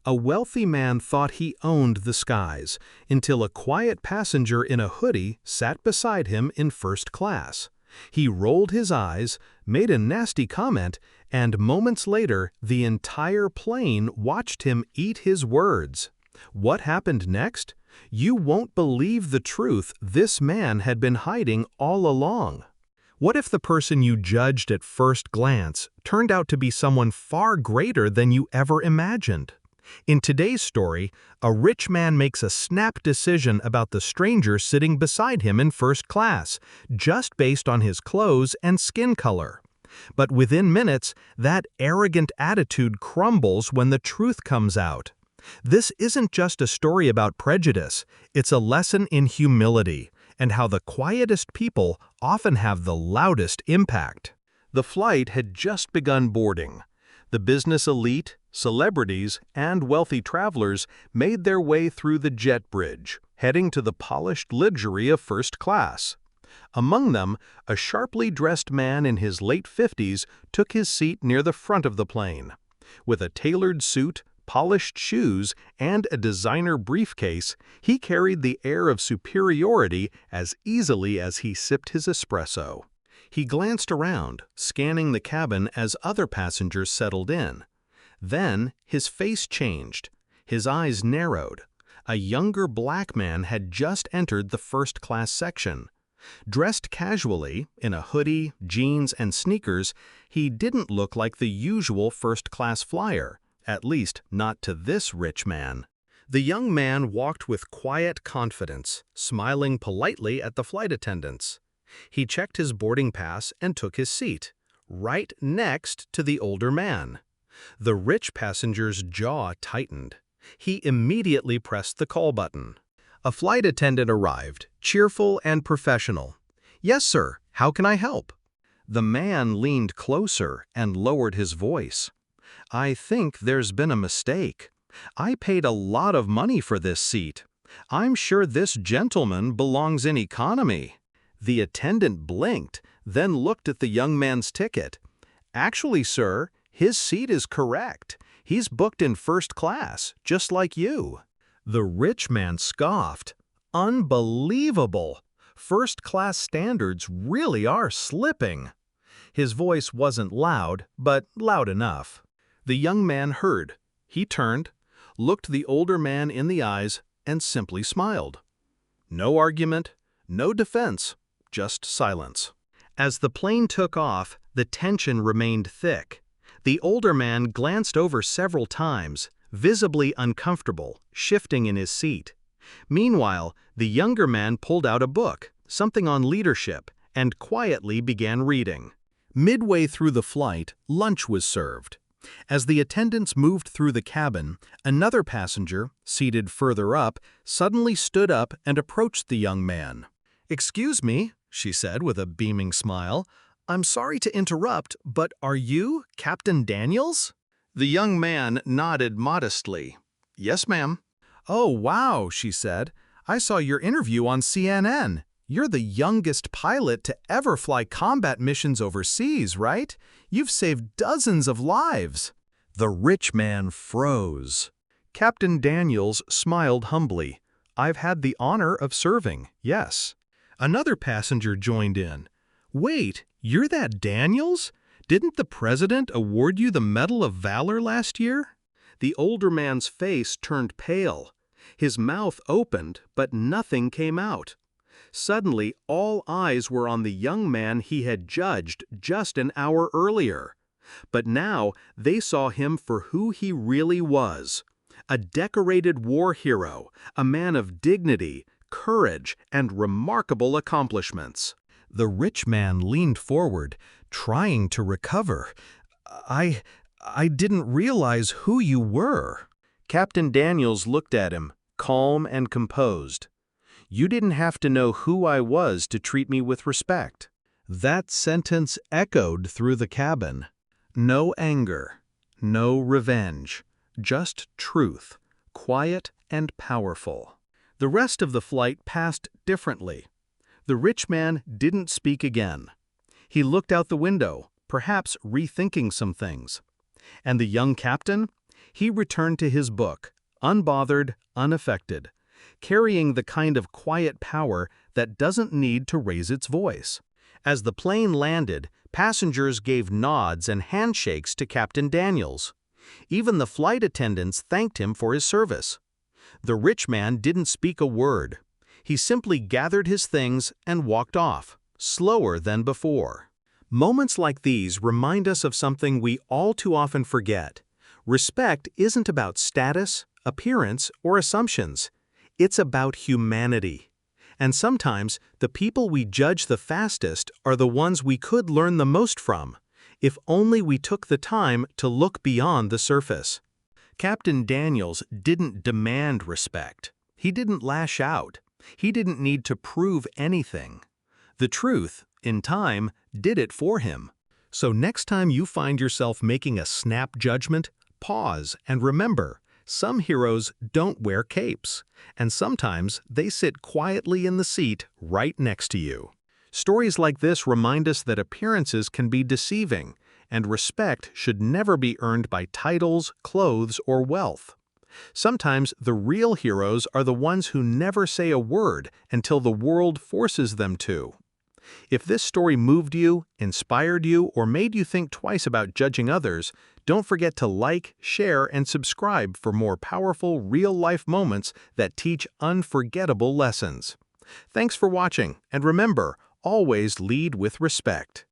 A wealthy man thought he owned the skies until a quiet passenger in a hoodie sat beside him in first class. He rolled his eyes, made a nasty comment, and moments later, the entire plane watched him eat his words. What happened next? You won't believe the truth this man had been hiding all along. What if the person you judged at first glance turned out to be someone far greater than you ever imagined? In today's story, a rich man makes a snap decision about the stranger sitting beside him in first class, just based on his clothes and skin color. But within minutes, that arrogant attitude crumbles when the truth comes out. This isn't just a story about prejudice, it's a lesson in humility, and how the quietest people often have the loudest impact. The flight had just begun boarding. The business elite, celebrities, and wealthy travelers made their way through the jet bridge, heading to the polished luxury of first class. Among them, a sharply dressed man in his late 50s took his seat near the front of the plane. With a tailored suit, polished shoes, and a designer briefcase, he carried the air of superiority as easily as he sipped his espresso. He glanced around, scanning the cabin as other passengers settled in. Then, his face changed. His eyes narrowed. A younger black man had just entered the first-class section. Dressed casually, in a hoodie, jeans, and sneakers, he didn't look like the usual first-class flyer, at least not to this rich man. The young man walked with quiet confidence, smiling politely at the flight attendants. He checked his boarding pass and took his seat, right next to the older man. The rich passenger's jaw tightened. He immediately pressed the call button. A flight attendant arrived, cheerful and professional. "Yes, sir. How can I help?" The man leaned closer and lowered his voice. "I think there's been a mistake. I paid a lot of money for this seat. I'm sure this gentleman belongs in economy." The attendant blinked, then looked at the young man's ticket. "Actually, sir, his seat is correct. He's booked in first class, just like you." The rich man scoffed. "Unbelievable! First-class standards really are slipping." His voice wasn't loud, but loud enough. The young man heard. He turned, looked the older man in the eyes, and simply smiled. No argument, no defense, just silence. As the plane took off, the tension remained thick. The older man glanced over several times, visibly uncomfortable, shifting in his seat. Meanwhile, the younger man pulled out a book, something on leadership, and quietly began reading. Midway through the flight, lunch was served. As the attendants moved through the cabin, another passenger, seated further up, suddenly stood up and approached the young man. "Excuse me," she said with a beaming smile. "I'm sorry to interrupt, but are you Captain Daniels?" The young man nodded modestly. "Yes, ma'am." "Oh, wow," she said. "I saw your interview on CNN. You're the youngest pilot to ever fly combat missions overseas, right? You've saved dozens of lives." The rich man froze. Captain Daniels smiled humbly. "I've had the honor of serving, yes." Another passenger joined in. "Wait, you're that Daniels? Didn't the president award you the Medal of Valor last year?" The older man's face turned pale. His mouth opened, but nothing came out. Suddenly, all eyes were on the young man he had judged just an hour earlier. But now they saw him for who he really was. A decorated war hero, a man of dignity, courage, and remarkable accomplishments. The rich man leaned forward, trying to recover. I didn't realize who you were." Captain Daniels looked at him, calm and composed. "You didn't have to know who I was to treat me with respect." That sentence echoed through the cabin. No anger, no revenge, just truth, quiet and powerful. The rest of the flight passed differently. The rich man didn't speak again. He looked out the window, perhaps rethinking some things. And the young captain? He returned to his book, unbothered, unaffected, carrying the kind of quiet power that doesn't need to raise its voice. As the plane landed, passengers gave nods and handshakes to Captain Daniels. Even the flight attendants thanked him for his service. The rich man didn't speak a word. He simply gathered his things and walked off, slower than before. Moments like these remind us of something we all too often forget. Respect isn't about status, appearance, or assumptions. It's about humanity. And sometimes, the people we judge the fastest are the ones we could learn the most from, if only we took the time to look beyond the surface. Captain Daniels didn't demand respect. He didn't lash out. He didn't need to prove anything. The truth, in time, did it for him. So next time you find yourself making a snap judgment, pause and remember, some heroes don't wear capes, and sometimes they sit quietly in the seat right next to you. Stories like this remind us that appearances can be deceiving, and respect should never be earned by titles, clothes, or wealth. Sometimes the real heroes are the ones who never say a word until the world forces them to. If this story moved you, inspired you, or made you think twice about judging others, don't forget to like, share, and subscribe for more powerful, real-life moments that teach unforgettable lessons. Thanks for watching, and remember, always lead with respect.